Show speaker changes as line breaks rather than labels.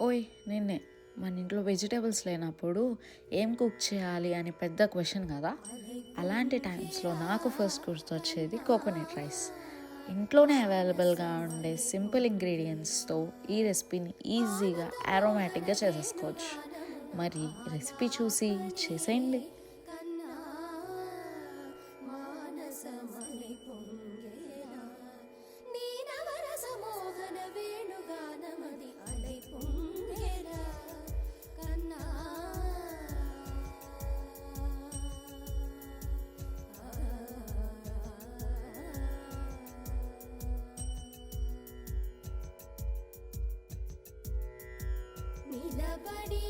ఓయ్ నిన్నే మన ఇంట్లో వెజిటేబుల్స్ లేనప్పుడు ఏం కుక్ చేయాలి అని పెద్ద క్వశ్చన్ కదా. అలాంటి టైమ్స్లో నాకు ఫస్ట్ గుర్తొచ్చేది కోకోనట్ రైస్. ఇంట్లోనే అవైలబుల్గా ఉండే సింపుల్ ఇంగ్రీడియంట్స్తో ఈ రెసిపీని ఈజీగా ఆరోమాటిక్గా చేసేసుకోవచ్చు. మరి రెసిపీ చూసి చేసేయండి.
కన్నా మానసమణి పొంగేనా నీ నవరస మోహన వేణుగానమది అలై పొంగేనా కన్నా నిలబడి